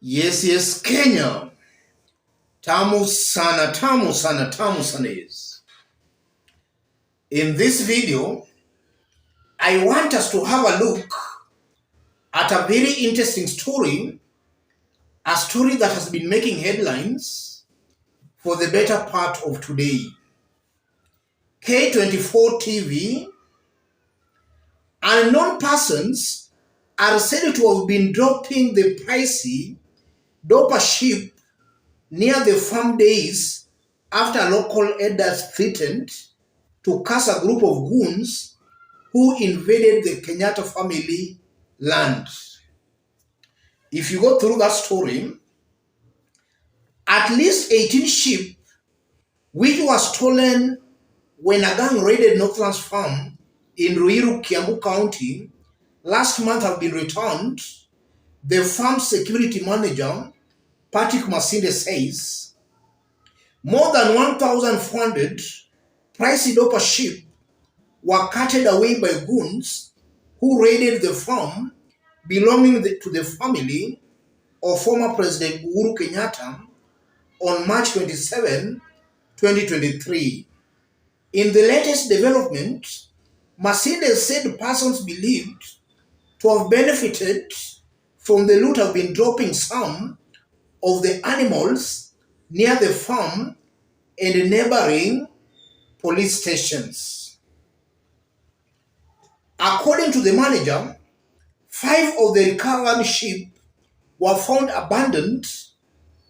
Yes, Kenya. Tamu sana, tamu sana, tamu sana is. In this video, I want us to have a look at a very interesting story, a story that has been making headlines for the better part of today. K24 TV, unknown persons are said to have been dropping the pricey doper sheep near the farm days after local elders threatened to curse a group of goons who invaded the Kenyatta family land. If you go through that story, at least 18 sheep, which was stolen when a gang raided Northlands farm in Uhuru, Kiambu County, last month have been returned. The farm security manager, Patrick Masinde, says more than 1,400 pricey doper sheep were carted away by goons who raided the farm belonging to the family of former President Uhuru Kenyatta on March 27, 2023. In the latest development, Masinde said persons believed to have benefited from the loot have been dropping some of the animals near the farm and neighboring police stations. According to the manager, 5 of the recovered sheep were found abandoned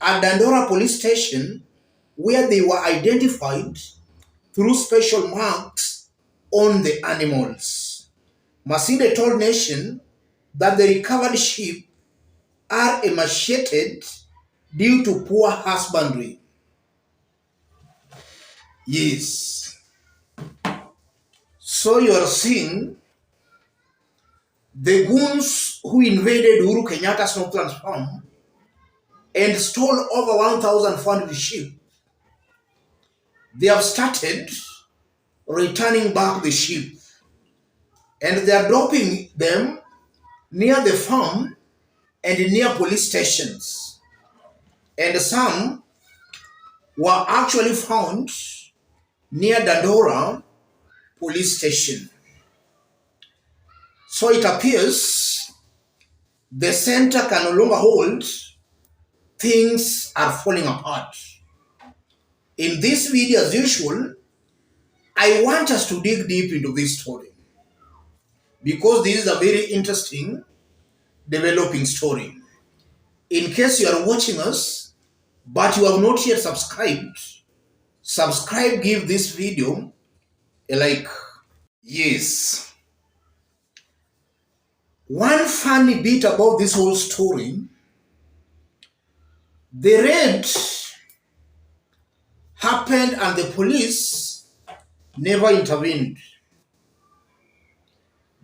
at Dandora police station, where they were identified through special marks on the animals. Masinde told Nation that the recovered sheep are emaciated due to poor husbandry. Yes. So you are seeing the goons who invaded Uhuru Kenyatta's Northlands farm and stole over 1,400 sheep. They have started returning back the sheep, and they are dropping them near the farm and near police stations. And some were actually found near Dandora police station. So it appears the center can no longer hold, things are falling apart. In this video, as usual, I want us to dig deep into this story because this is a very interesting developing story. In case you are watching us, but you have not yet subscribed, subscribe, give this video a like. Yes. One funny bit about this whole story, the raid happened and the police never intervened.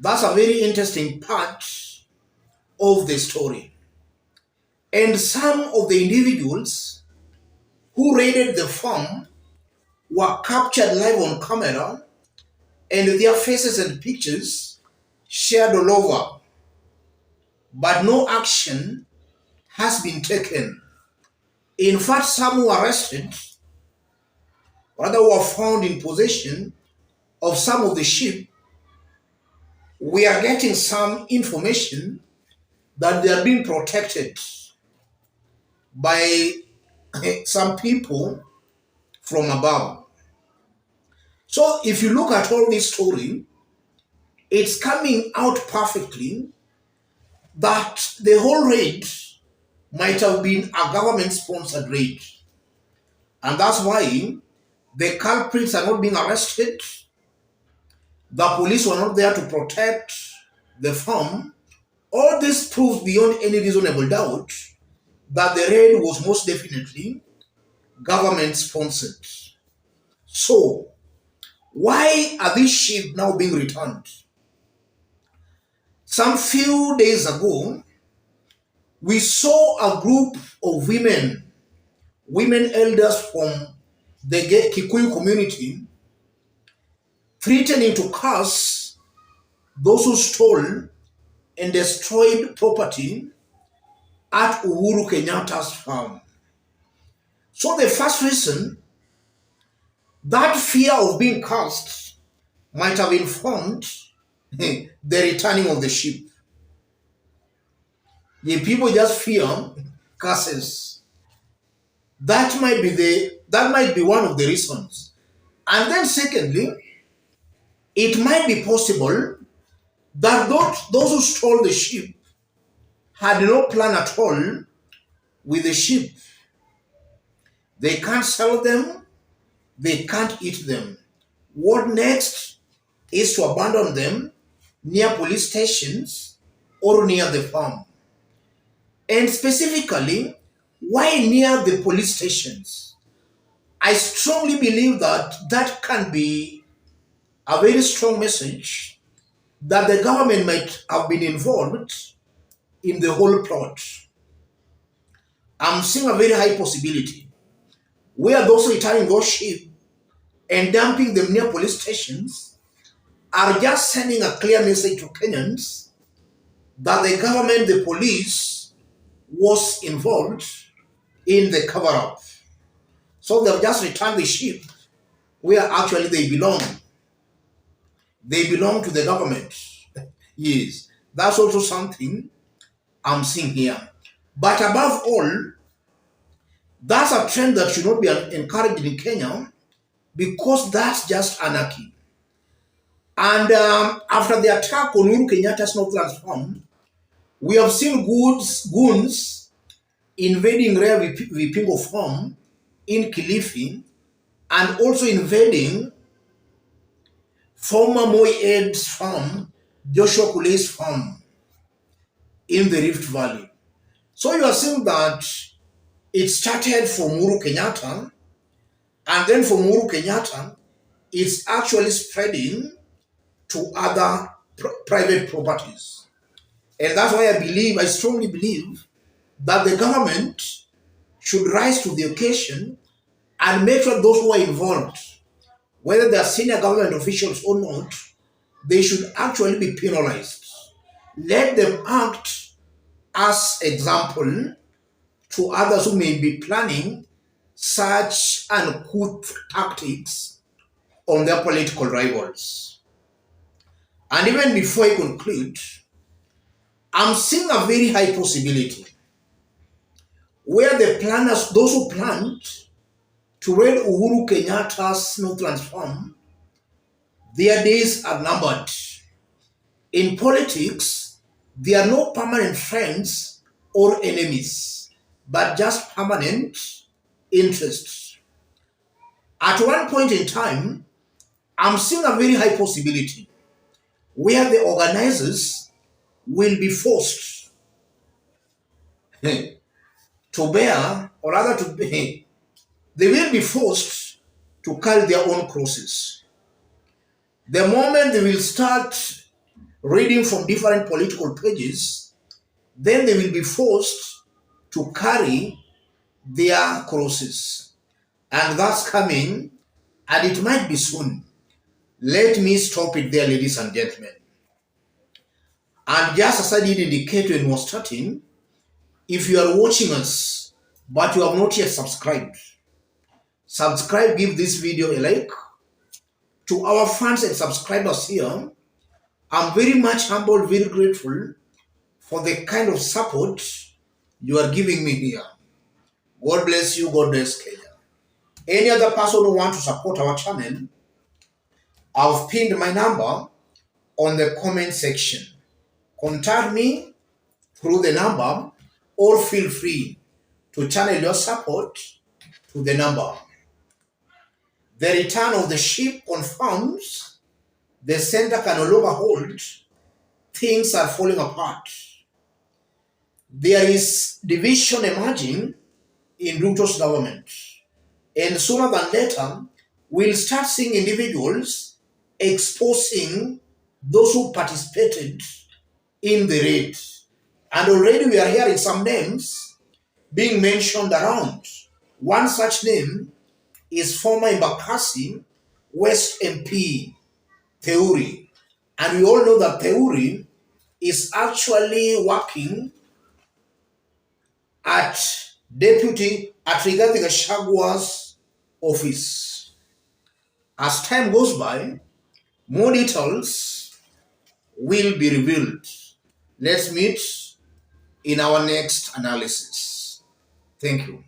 That's a very interesting part of the story. And some of the individuals who raided the farm were captured live on camera and their faces and pictures shared all over. But no action has been taken. In fact, some were arrested, rather were found in possession of some of the sheep. We are getting some information that they are being protected by some people from above. So if you look at all this story, it's coming out perfectly that the whole raid might have been a government-sponsored raid. And that's why the culprits are not being arrested. The police were not there to protect the farm. All this proves beyond any reasonable doubt that the raid was most definitely government-sponsored. So, why are these sheep now being returned? Some few days ago, we saw a group of women elders from the Kikuyu community threatening to curse those who stole and destroyed property at Uhuru Kenyatta's farm. So the first reason, that fear of being cursed might have informed the returning of the sheep. The people just fear curses. That might be one of the reasons. And then secondly, it might be possible that those who stole the sheep had no plan at all with the sheep. They can't sell them, they can't eat them. What next is to abandon them near police stations or near the farm. And specifically, why near the police stations? I strongly believe that that can be a very strong message that the government might have been involved in the whole plot. I'm seeing a very high possibility where those returning those sheep and dumping them near police stations are just sending a clear message to Kenyans that the government, the police, was involved in the cover-up. So they've just returned the sheep where actually they belong. They belong to the government. Yes, that's also something I'm seeing here. But above all, that's a trend that should not be encouraged in Kenya because that's just anarchy. And after the attack on Uhuru Kenyatta's Northlands farm, we have seen goons invading Rare Vipingo farm in Kilifi and also invading former Moi Ed's farm, Joshua Kulei's farm in the Rift Valley. So you are seeing that it started from Uhuru Kenyatta, and then from Uhuru Kenyatta, it's actually spreading to other private properties. And that's why I strongly believe that the government should rise to the occasion and make sure those who are involved, whether they are senior government officials or not, they should actually be penalized. Let them act as example to others who may be planning such uncouth tactics on their political rivals. And even before I conclude, I'm seeing a very high possibility where the planners, those who planned to raid Uhuru Kenyatta's Northlands farm, their days are numbered. In politics, there are no permanent friends or enemies, but just permanent interests. At one point in time, I'm seeing a very high possibility where the organizers will be forced to bear, or rather to be, they will be forced to carry their own crosses. The moment they will start reading from different political pages, then they will be forced to carry their crosses. And that's coming, and it might be soon. Let me stop it there, ladies and gentlemen. And just as I did indicate when we were starting, if you are watching us, but you have not yet subscribed, subscribe, give this video a like. To our fans and subscribers here, I'm very much humbled, very grateful for the kind of support you are giving me here. God bless you, God bless Kenya. Any other person who wants to support our channel, I've pinned my number on the comment section. Contact me through the number or feel free to channel your support to the number. The return of the sheep confirms the center can no longer hold. Things are falling apart. There is division emerging in Ruto's government. And sooner than later, we'll start seeing individuals exposing those who participated in the raid. And already we are hearing some names being mentioned around. One such name is former Embakasi West MP, Theuri. And we all know that Theuri is actually working at Rigathi Gachagwa's office. As time goes by, more details will be revealed. Let's meet in our next analysis. Thank you.